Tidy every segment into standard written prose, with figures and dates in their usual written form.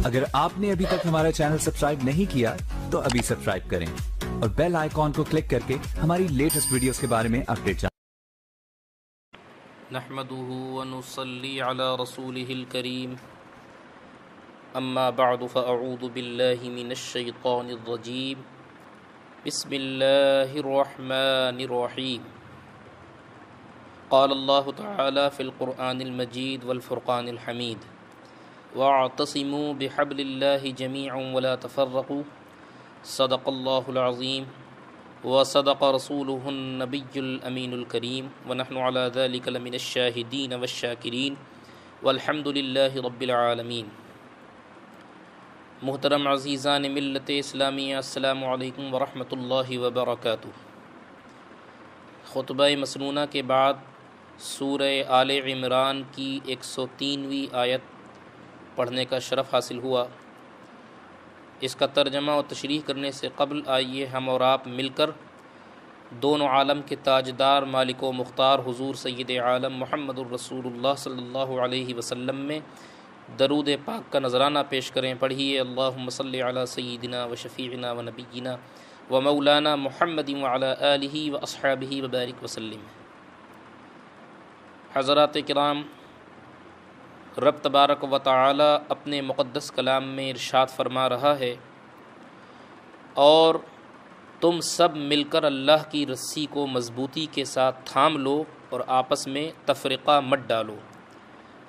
اگر آپ نے ابھی تک ہمارا چینل سبسکرائب نہیں کیا تو ابھی سبسکرائب کریں اور بیل آئیکن کو کلک کر کے ہماری لیٹسٹ ویڈیوز کے بارے میں اپڈیٹ جانیں۔ نحمده ونصلي على رسوله الكريم اما بعد فاعوذ بالله من الشيطان الرجيم بسم الله الرحمن الرحيم قال الله تعالى في القرآن المجيد والفرقان الحميد واعتصموا بحبل الله جميعا ولا تفرقوا صدق الله العظيم وصدق رسوله النبي الأمين الكريم ونحن على ذلك لمن الشاهدين والشاكرين والحمد لله رب العالمين۔ محترم عزیزان ملت اسلامیہ، السلام علیکم ورحمۃ اللہ وبرکاتہ۔ خطبہ مسنونہ کے بعد سورہ آل عمران کی 103ویں آیت پڑھنے کا شرف حاصل ہوا۔ اس کا ترجمہ و تشریح کرنے سے قبل آئیے ہم اور آپ مل کر دونوں عالم کے تاجدار مالک و مختار حضور سید عالم محمد الرسول اللہ صلی اللہ علیہ وسلم میں درود پاک کا نذرانہ پیش کریں۔ پڑھیے اللہم صلی علی سیدنا و شفیعنا و نبینا و مولانا محمد وعلی آلہ و اصحابہ وبارک وسلم۔ حضرات کرام، رب تبارک و تعالی اپنے مقدس کلام میں ارشاد فرما رہا ہے، اور تم سب مل کر اللہ کی رسی کو مضبوطی کے ساتھ تھام لو اور آپس میں تفرقہ مت ڈالو۔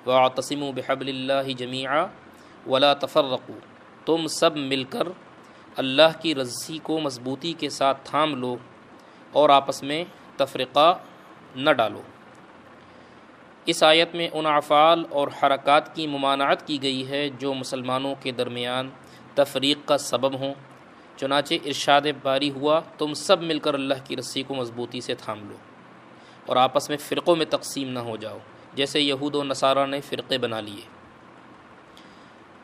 وَاعْتَصِمُوا بِحَبْلِ اللَّهِ جَمِيعًا وَلَا تَفَرَّقُوا، تم سب مل کر اللہ کی رسی کو مضبوطی کے ساتھ تھام لو اور آپس میں تفرقہ نہ ڈالو۔ اس آیت میں ان افعال اور حرکات کی ممانعت کی گئی ہے جو مسلمانوں کے درمیان تفریق کا سبب ہوں۔ چنانچہ ارشاد باری ہوا، تم سب مل کر اللہ کی رسی کو مضبوطی سے تھام لو اور آپس میں فرقوں میں تقسیم نہ ہو جاؤ، جیسے یہود و نصارہ نے فرقے بنا لیے۔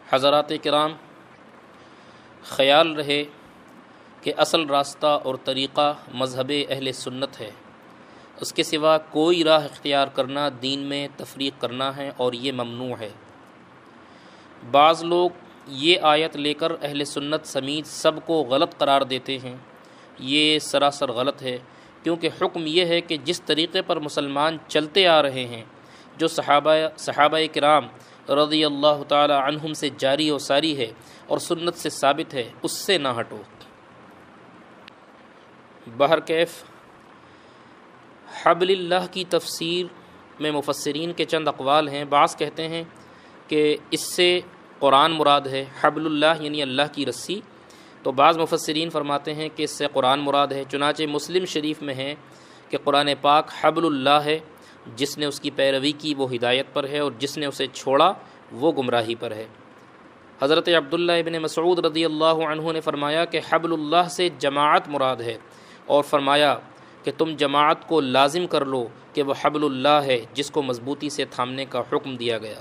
حضرات کرام، خیال رہے کہ اصل راستہ اور طریقہ مذہب اہل سنت ہے، اس کے سوا کوئی راہ اختیار کرنا دین میں تفریق کرنا ہے اور یہ ممنوع ہے۔ بعض لوگ یہ آیت لے کر اہل سنت سمیت سب کو غلط قرار دیتے ہیں۔ یہ سراسر غلط ہے، کیونکہ حکم یہ ہے کہ جس طریقے پر مسلمان چلتے آ رہے ہیں، جو صحابہ کرام رضی اللہ تعالی عنہم سے جاری و ساری ہے اور سنت سے ثابت ہے، اس سے نہ ہٹو۔ بہرکیف حبل اللہ کی تفسیر میں مفسرین کے چند اقوال ہیں۔ بعض کہتے ہیں کہ اس سے قرآن مراد ہے، حبل اللہ یعنی اللہ کی رسی، تو بعض مفسرین فرماتے ہیں کہ اس سے قرآن مراد ہے۔ چنانچہ مسلم شریف میں ہے کہ قرآن پاک حبل اللہ ہے، جس نے اس کی پیروی کی وہ ہدایت پر ہے اور جس نے اسے چھوڑا وہ گمراہی پر ہے۔ حضرت عبداللہ ابن مسعود رضی اللہ عنہ نے فرمایا کہ حبل اللہ سے جماعت مراد ہے، اور فرمایا کہ تم جماعت کو لازم کر لو کہ وہ حبل اللہ ہے جس کو مضبوطی سے تھامنے کا حکم دیا گیا۔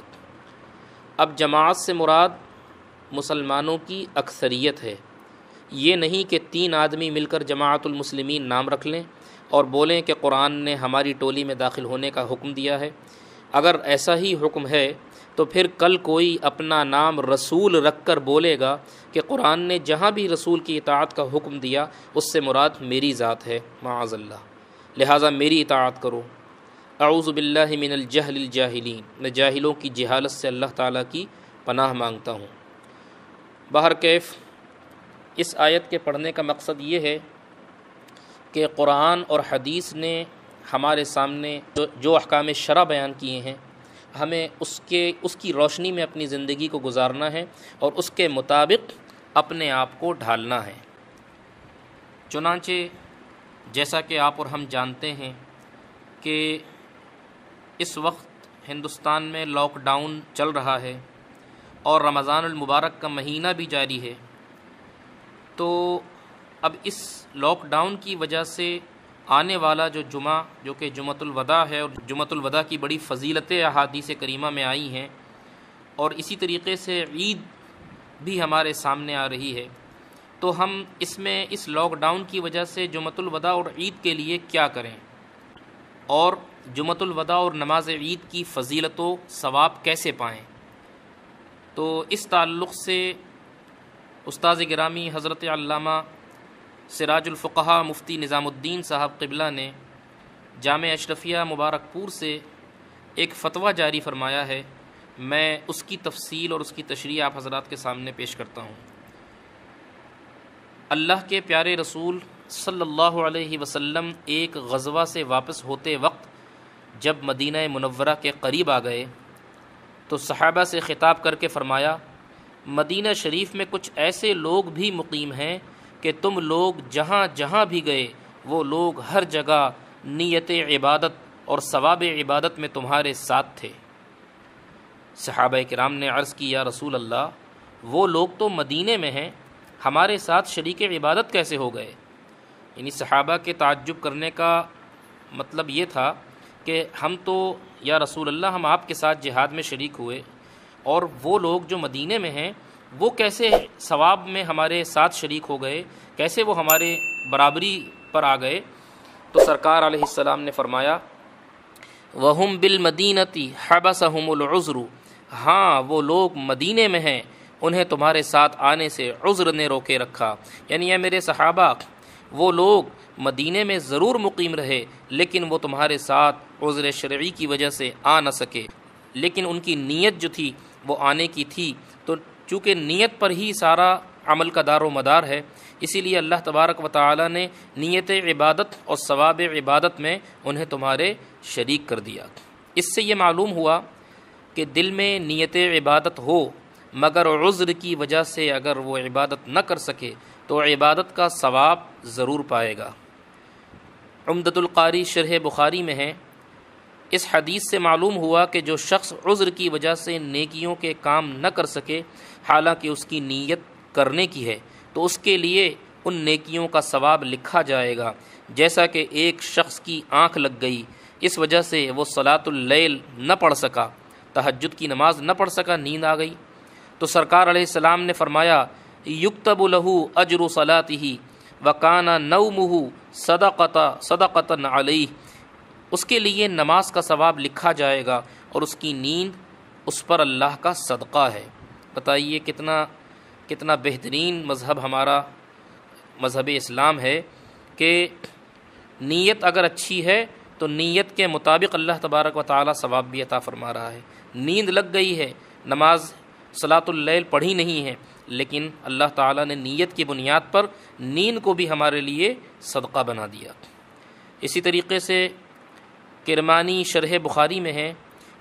اب جماعت سے مراد مسلمانوں کی اکثریت ہے، یہ نہیں کہ 3 آدمی مل کر جماعت المسلمین نام رکھ لیں اور بولیں کہ قرآن نے ہماری ٹولی میں داخل ہونے کا حکم دیا ہے۔ اگر ایسا ہی حکم ہے تو پھر کل کوئی اپنا نام رسول رکھ کر بولے گا کہ قرآن نے جہاں بھی رسول کی اطاعت کا حکم دیا اس سے مراد میری ذات ہے، معاذ اللہ، لہٰذا میری اطاعت کرو۔ اعوذ باللہ من الجہل الجاہلین، میں جاہلوں کی جہالت سے اللہ تعالیٰ کی پناہ مانگتا ہوں۔ بہرکیف اس آیت کے پڑھنے کا مقصد یہ ہے کہ قرآن اور حدیث نے ہمارے سامنے جو احکام شرع بیان کیے ہیں، ہمیں اس کی روشنی میں اپنی زندگی کو گزارنا ہے اور اس کے مطابق اپنے آپ کو ڈھالنا ہے۔ چنانچہ جیسا کہ آپ اور ہم جانتے ہیں کہ اس وقت ہندوستان میں لاک ڈاؤن چل رہا ہے اور رمضان المبارک کا مہینہ بھی جاری ہے، تو اب اس لاک ڈاؤن کی وجہ سے آنے والا جو جمعہ، جو کہ جمعۃ الوداع ہے، اور جمعۃ الوداع کی بڑی فضیلتیں احادیث کریمہ میں آئی ہیں، اور اسی طریقے سے عید بھی ہمارے سامنے آ رہی ہے، تو ہم اس میں اس لاک ڈاؤن کی وجہ سے جمعۃ الوداع اور عید کے لیے کیا کریں، اور جمعۃ الوداع اور نماز عید کی فضیلت و ثواب کیسے پائیں۔ تو اس تعلق سے استاذ گرامی حضرت علامہ سراج الفقہا مفتی نظام الدین صاحب قبلہ نے جامع اشرفیہ مبارک پور سے ایک فتویٰ جاری فرمایا ہے، میں اس کی تفصیل اور اس کی تشریح آپ حضرات کے سامنے پیش کرتا ہوں۔ اللہ کے پیارے رسول صلی اللہ علیہ وسلم ایک غزوہ سے واپس ہوتے وقت جب مدینہ منورہ کے قریب آ گئے تو صحابہ سے خطاب کر کے فرمایا، مدینہ شریف میں کچھ ایسے لوگ بھی مقیم ہیں کہ تم لوگ جہاں جہاں بھی گئے وہ لوگ ہر جگہ نیت عبادت اور ثواب عبادت میں تمہارے ساتھ تھے۔ صحابہ کرام نے عرض کی، یا رسول اللہ، وہ لوگ تو مدینے میں ہیں، ہمارے ساتھ شریک عبادت کیسے ہو گئے؟ یعنی صحابہ کے تعجب کرنے کا مطلب یہ تھا کہ ہم تو یا رسول اللہ ہم آپ کے ساتھ جہاد میں شریک ہوئے، اور وہ لوگ جو مدینے میں ہیں وہ کیسے ثواب میں ہمارے ساتھ شریک ہو گئے، کیسے وہ ہمارے برابری پر آ گئے؟ تو سرکار علیہ السلام نے فرمایا، وَهُمْ بِالْمَدِينَةِ حَبَسَهُمُ الْعُذْرُ، ہاں وہ لوگ مدینے میں ہیں، انہیں تمہارے ساتھ آنے سے عذر نے روکے رکھا۔ یعنی اے میرے صحابہ، وہ لوگ مدینے میں ضرور مقیم رہے لیکن وہ تمہارے ساتھ عذر شرعی کی وجہ سے آ نہ سکے، لیکن ان کی نیت جو تھی وہ آنے کی تھی، تو چونکہ نیت پر ہی سارا عمل کا دار و مدار ہے، اسی لیے اللہ تبارک و تعالی نے نیت عبادت اور ثواب عبادت میں انہیں تمہارے شریک کر دیا۔ اس سے یہ معلوم ہوا کہ دل میں نیت عبادت ہو مگر عذر کی وجہ سے اگر وہ عبادت نہ کر سکے تو عبادت کا ثواب ضرور پائے گا۔ عمدۃ القاری شرح بخاری میں ہے، اس حدیث سے معلوم ہوا کہ جو شخص عذر کی وجہ سے نیکیوں کے کام نہ کر سکے حالانکہ اس کی نیت کرنے کی ہے تو اس کے لیے ان نیکیوں کا ثواب لکھا جائے گا، جیسا کہ ایک شخص کی آنکھ لگ گئی، اس وجہ سے وہ صلاۃ اللیل نہ پڑھ سکا، تہجد کی نماز نہ پڑھ سکا، نیند آ گئی، تو سرکار علیہ السلام نے فرمایا، یکتب لہ اجر صلاتہ وکان نومہ صدقۃ علیہ، اس کے لیے نماز کا ثواب لکھا جائے گا اور اس کی نیند اس پر اللہ کا صدقہ ہے۔ بتائیے کتنا بہترین مذہب ہمارا مذہب اسلام ہے کہ نیت اگر اچھی ہے تو نیت کے مطابق اللہ تبارک و تعالی ثواب بھی عطا فرما رہا ہے۔ نیند لگ گئی ہے، نماز صلاۃ اللیل پڑھی نہیں ہے، لیکن اللہ تعالی نے نیت کی بنیاد پر نیند کو بھی ہمارے لیے صدقہ بنا دیا۔ اسی طریقے سے کرمانی شرح بخاری میں ہے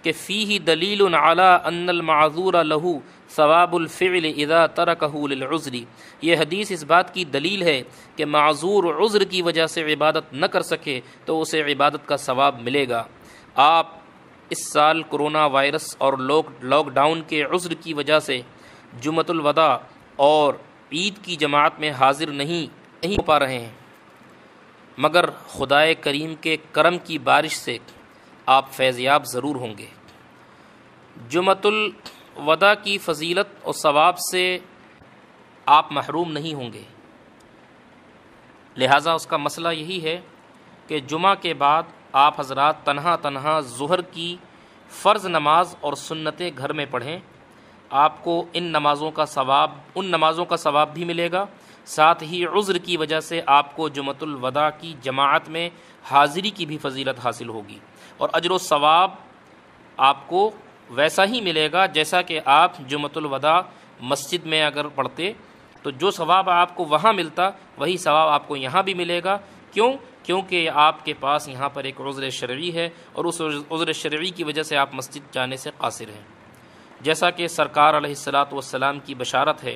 کہ فیہ دلیل علی ان المعذور لہ ثواب الفعل اذا ترکہ للعذر، یہ حدیث اس بات کی دلیل ہے کہ معذور عذر کی وجہ سے عبادت نہ کر سکے تو اسے عبادت کا ثواب ملے گا۔ آپ اس سال کرونا وائرس اور لاک ڈاؤن کے عذر کی وجہ سے جمعۃ الوداع اور عید کی جماعت میں حاضر نہیں ہو پا رہے ہیں، مگر خدائے کریم کے کرم کی بارش سے آپ فیضیاب ضرور ہوں گے۔ جمعۃ الوداع کی فضیلت اور ثواب سے آپ محروم نہیں ہوں گے، لہٰذا اس کا مسئلہ یہی ہے کہ جمعہ کے بعد آپ حضرات تنہا ظہر کی فرض نماز اور سنتیں گھر میں پڑھیں، آپ کو ان نمازوں کا ثواب بھی ملے گا، ساتھ ہی عذر کی وجہ سے آپ کو جمعۃ الوداع کی جماعت میں حاضری کی بھی فضیلت حاصل ہوگی، اور اجر و ثواب آپ کو ویسا ہی ملے گا جیسا کہ آپ جمعۃ الوداع مسجد میں اگر پڑھتے تو جو ثواب آپ کو وہاں ملتا وہی ثواب آپ کو یہاں بھی ملے گا۔ کیونکہ آپ کے پاس یہاں پر ایک عذر شرعی ہے اور اس عذر شرعی کی وجہ سے آپ مسجد جانے سے قاصر ہیں۔ جیسا کہ سرکار علیہ الصلاۃ والسلام کی بشارت ہے،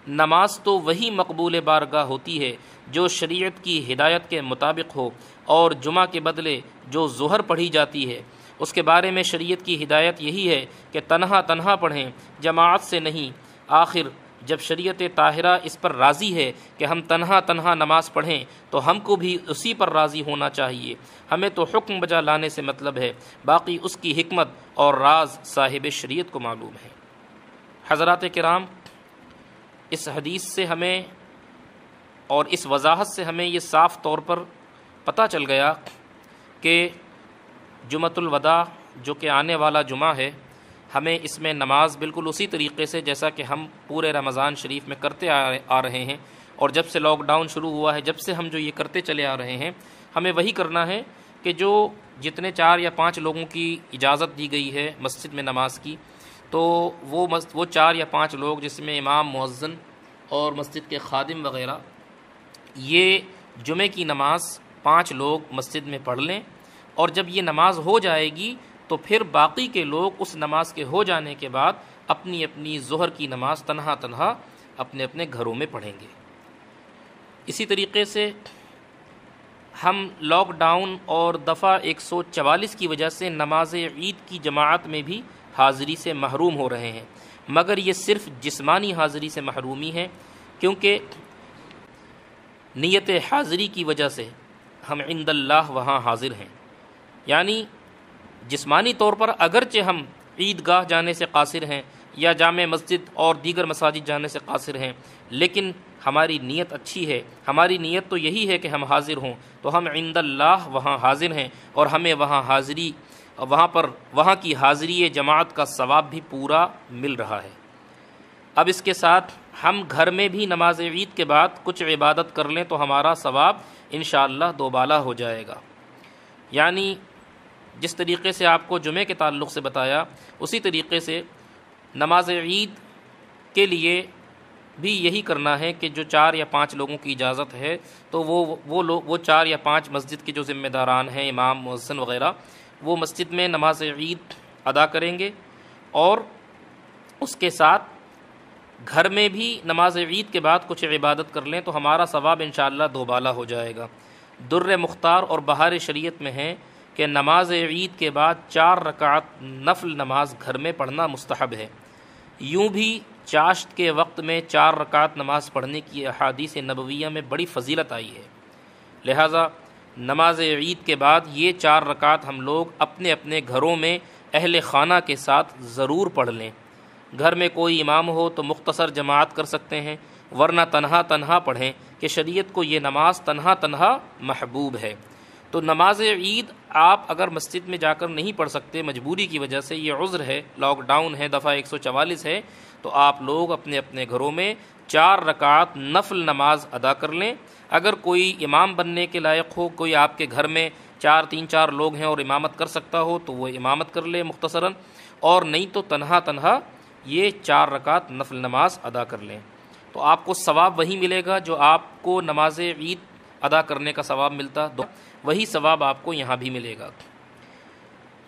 نماز تو وہی مقبول بارگاہ ہوتی ہے جو شریعت کی ہدایت کے مطابق ہو، اور جمعہ کے بدلے جو ظہر پڑھی جاتی ہے اس کے بارے میں شریعت کی ہدایت یہی ہے کہ تنہا پڑھیں، جماعت سے نہیں۔ آخر جب شریعت طاہرہ اس پر راضی ہے کہ ہم تنہا نماز پڑھیں تو ہم کو بھی اسی پر راضی ہونا چاہیے، ہمیں تو حکم بجا لانے سے مطلب ہے، باقی اس کی حکمت اور راز صاحب شریعت کو معلوم ہے۔ حضرات کرام، اس حدیث سے ہمیں اور اس وضاحت سے ہمیں یہ صاف طور پر پتہ چل گیا کہ جمعۃ الوداع جو کہ آنے والا جمعہ ہے، ہمیں اس میں نماز بالکل اسی طریقے سے جیسا کہ ہم پورے رمضان شریف میں کرتے آ رہے ہیں، اور جب سے لاک ڈاؤن شروع ہوا ہے جب سے ہم جو یہ کرتے چلے آ رہے ہیں، ہمیں وہی کرنا ہے کہ جو جتنے 4 یا 5 لوگوں کی اجازت دی گئی ہے مسجد میں نماز کی، تو وہ 4 یا 5 لوگ جس میں امام، مؤذن اور مسجد کے خادم وغیرہ، یہ جمعے کی نماز 5 لوگ مسجد میں پڑھ لیں، اور جب یہ نماز ہو جائے گی تو پھر باقی کے لوگ اس نماز کے ہو جانے کے بعد اپنی اپنی ظہر کی نماز تنہا تنہا اپنے اپنے گھروں میں پڑھیں گے۔ اسی طریقے سے ہم لاک ڈاؤن اور دفعہ 144 کی وجہ سے نماز عید کی جماعت میں بھی حاضری سے محروم ہو رہے ہیں، مگر یہ صرف جسمانی حاضری سے محرومی ہے، کیونکہ نیت حاضری کی وجہ سے ہم عند اللہ وہاں حاضر ہیں۔ یعنی جسمانی طور پر اگرچہ ہم عیدگاہ جانے سے قاصر ہیں یا جامع مسجد اور دیگر مساجد جانے سے قاصر ہیں، لیکن ہماری نیت اچھی ہے، ہماری نیت تو یہی ہے کہ ہم حاضر ہوں، تو ہم عند اللہ وہاں حاضر ہیں، اور ہمیں وہاں کی حاضری جماعت کا ثواب بھی پورا مل رہا ہے۔ اب اس کے ساتھ ہم گھر میں بھی نماز عید کے بعد کچھ عبادت کر لیں تو ہمارا ثواب انشاءاللہ دوبالا ہو جائے گا۔ یعنی جس طریقے سے آپ کو جمعے کے تعلق سے بتایا، اسی طریقے سے نماز عید کے لیے بھی یہی کرنا ہے کہ جو 4 یا 5 لوگوں کی اجازت ہے تو وہ 4 یا 5 مسجد کے جو ذمہ داران ہیں، امام، مؤذن وغیرہ، وہ مسجد میں نماز عید ادا کریں گے، اور اس کے ساتھ گھر میں بھی نماز عید کے بعد کچھ عبادت کر لیں تو ہمارا ثواب انشاءاللہ دوبالا ہو جائے گا۔ در مختار اور بہار شریعت میں ہے کہ نماز عید کے بعد 4 رکعت نفل نماز گھر میں پڑھنا مستحب ہے۔ یوں بھی چاشت کے وقت میں 4 رکعت نماز پڑھنے کی احادیث نبویہ میں بڑی فضیلت آئی ہے، لہٰذا نماز عید کے بعد یہ 4 رکعت ہم لوگ اپنے اپنے گھروں میں اہل خانہ کے ساتھ ضرور پڑھ لیں۔ گھر میں کوئی امام ہو تو مختصر جماعت کر سکتے ہیں، ورنہ تنہا تنہا پڑھیں کہ شریعت کو یہ نماز تنہا تنہا محبوب ہے۔ تو نماز عید آپ اگر مسجد میں جا کر نہیں پڑھ سکتے، مجبوری کی وجہ سے، یہ عذر ہے، لاک ڈاؤن ہے، دفعہ 144 ہے، تو آپ لوگ اپنے اپنے گھروں میں 4 رکعت نفل نماز ادا کر لیں۔ اگر کوئی امام بننے کے لائق ہو، کوئی آپ کے گھر میں 3-4 لوگ ہیں اور امامت کر سکتا ہو تو وہ امامت کر لے مختصراً، اور نہیں تو تنہا تنہا یہ 4 رکعت نفل نماز ادا کر لیں، تو آپ کو ثواب وہی ملے گا جو آپ کو نماز عید ادا کرنے کا ثواب ملتا، وہی ثواب آپ کو یہاں بھی ملے گا۔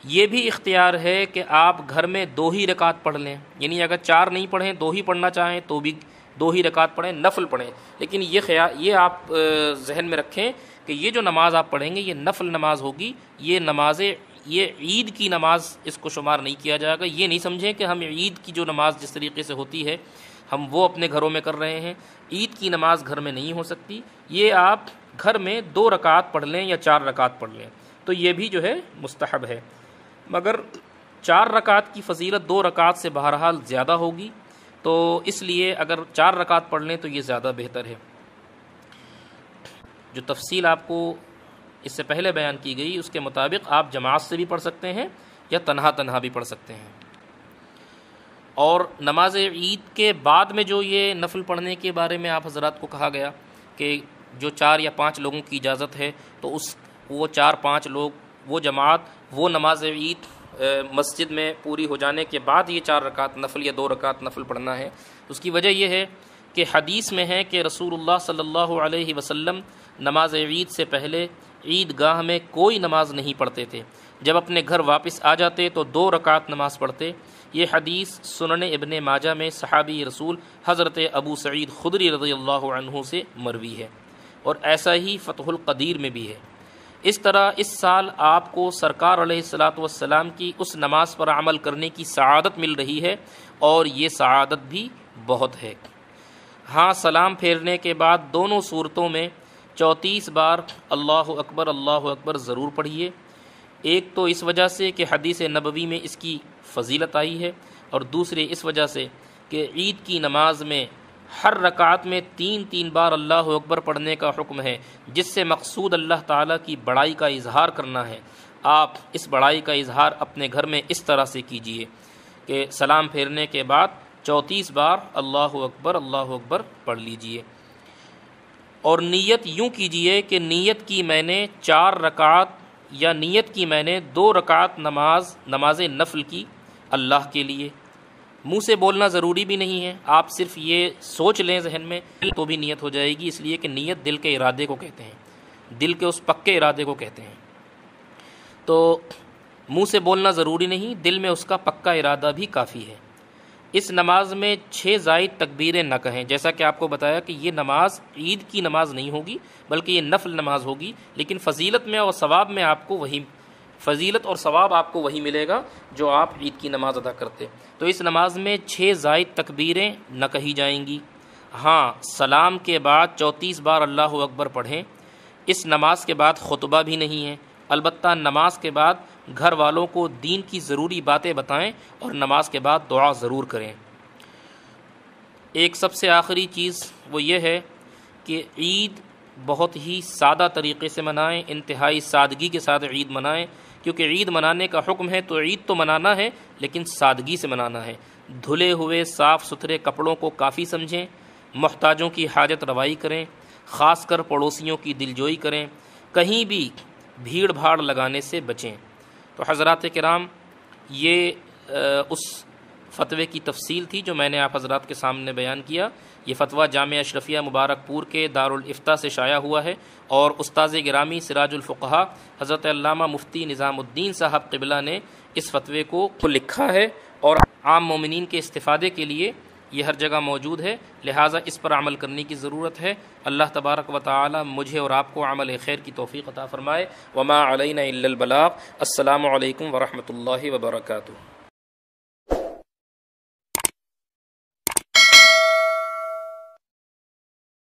یہ بھی اختیار ہے کہ آپ گھر میں 2 ہی رکعت پڑھ لیں، یعنی اگر 4 نہیں پڑھیں، 2 ہی پڑھنا چاہیں تو بھی 2 ہی رکعت پڑھیں، نفل پڑھیں، لیکن یہ آپ ذہن میں رکھیں کہ یہ جو نماز آپ پڑھیں گے یہ نفل نماز ہوگی، یہ عید کی نماز اس کو شمار نہیں کیا جائے گا۔ یہ نہیں سمجھیں کہ ہم عید کی جو نماز جس طریقے سے ہوتی ہے ہم وہ اپنے گھروں میں کر رہے ہیں، عید کی نماز گھر میں نہیں ہو سکتی، یہ آپ گھر میں 2 رکعت پڑھ لیں یا 4 رکعت پڑھ لیں تو یہ بھی جو ہے مستحب ہے، مگر 4 رکعت کی فضیلت 2 رکعت سے بہرحال زیادہ ہوگی، تو اس لیے اگر 4 رکعت پڑھ لیں تو یہ زیادہ بہتر ہے۔ جو تفصیل آپ کو اس سے پہلے بیان کی گئی اس کے مطابق آپ جماعت سے بھی پڑھ سکتے ہیں یا تنہا تنہا بھی پڑھ سکتے ہیں۔ اور نماز عید کے بعد میں جو یہ نفل پڑھنے کے بارے میں آپ حضرات کو کہا گیا کہ جو 4 یا 5 لوگوں کی اجازت ہے تو وہ 4-5 لوگ، وہ جماعت، وہ نماز عید مسجد میں پوری ہو جانے کے بعد یہ 4 رکعت نفل یا 2 رکعت نفل پڑھنا ہے۔ اس کی وجہ یہ ہے کہ حدیث میں ہے کہ رسول اللہ صلی اللہ علیہ وسلم نماز عید سے پہلے عید گاہ میں کوئی نماز نہیں پڑھتے تھے، جب اپنے گھر واپس آ جاتے تو 2 رکعت نماز پڑھتے۔ یہ حدیث سنن ابن ماجہ میں صحابی رسول حضرت ابو سعید خدری رضی اللہ عنہ سے مروی ہے، اور ایسا ہی فتح القدیر میں بھی ہے۔ اس طرح اس سال آپ کو سرکار علیہ الصلاۃ والسلام کی اس نماز پر عمل کرنے کی سعادت مل رہی ہے، اور یہ سعادت بھی بہت ہے۔ ہاں، سلام پھیرنے کے بعد دونوں صورتوں میں 34 بار اللہ اکبر ضرور پڑھیے۔ ایک تو اس وجہ سے کہ حدیث نبوی میں اس کی فضیلت آئی ہے، اور دوسرے اس وجہ سے کہ عید کی نماز میں ہر رکعت میں 3 بار اللہ اکبر پڑھنے کا حکم ہے، جس سے مقصود اللہ تعالیٰ کی بڑائی کا اظہار کرنا ہے۔ آپ اس بڑائی کا اظہار اپنے گھر میں اس طرح سے کیجئے کہ سلام پھیرنے کے بعد 34 بار اللہ اکبر پڑھ لیجئے، اور نیت یوں کیجئے کہ نیت کی میں نے 4 رکعت یا نیت کی میں نے 2 رکعت نماز نفل کی اللہ کے لیے۔ منہ سے بولنا ضروری بھی نہیں ہے، آپ صرف یہ سوچ لیں ذہن میں تو بھی نیت ہو جائے گی، اس لیے کہ نیت دل کے ارادے کو کہتے ہیں، دل کے اس پکے ارادے کو کہتے ہیں۔ تو منہ سے بولنا ضروری نہیں، دل میں اس کا پکا ارادہ بھی کافی ہے۔ اس نماز میں 6 زائد تکبیریں نہ کہیں، جیسا کہ آپ کو بتایا کہ یہ نماز عید کی نماز نہیں ہوگی بلکہ یہ نفل نماز ہوگی، لیکن فضیلت میں اور ثواب میں آپ کو وہی فضیلت اور ثواب آپ کو وہی ملے گا جو آپ عید کی نماز ادا کرتے۔ تو اس نماز میں 6 زائد تکبیریں نہ کہی جائیں گی۔ ہاں، سلام کے بعد 34 بار اللہ اکبر پڑھیں۔ اس نماز کے بعد خطبہ بھی نہیں ہے، البتہ نماز کے بعد گھر والوں کو دین کی ضروری باتیں بتائیں اور نماز کے بعد دعا ضرور کریں۔ ایک سب سے آخری چیز وہ یہ ہے کہ عید بہت ہی سادہ طریقے سے منائیں، انتہائی سادگی کے ساتھ عید منائیں، کیونکہ عید منانے کا حکم ہے تو عید تو منانا ہے لیکن سادگی سے منانا ہے۔ دھلے ہوئے صاف ستھرے کپڑوں کو کافی سمجھیں، محتاجوں کی حاجت روائی کریں، خاص کر پڑوسیوں کی دلجوئی کریں، کہیں بھی بھیڑ بھاڑ لگانے سے بچیں۔ تو حضرات کرام، یہ اس فتوے کی تفصیل تھی جو میں نے آپ حضرات کے سامنے بیان کیا۔ یہ فتویٰ جامعہ اشرفیہ مبارک پور کے دارالافتاء سے شائع ہوا ہے، اور استاذ گرامی سراج الفقہاء حضرت علامہ مفتی نظام الدین صاحب قبلہ نے اس فتوے کو لکھا ہے، اور عام مومنین کے استفادے کے لیے یہ ہر جگہ موجود ہے، لہٰذا اس پر عمل کرنے کی ضرورت ہے۔ اللہ تبارک و تعالی مجھے اور آپ کو عمل خیر کی توفیق عطا فرمائے۔ وما علینا الا البلاغ۔ السلام علیکم ورحمۃ اللہ وبرکاتہ۔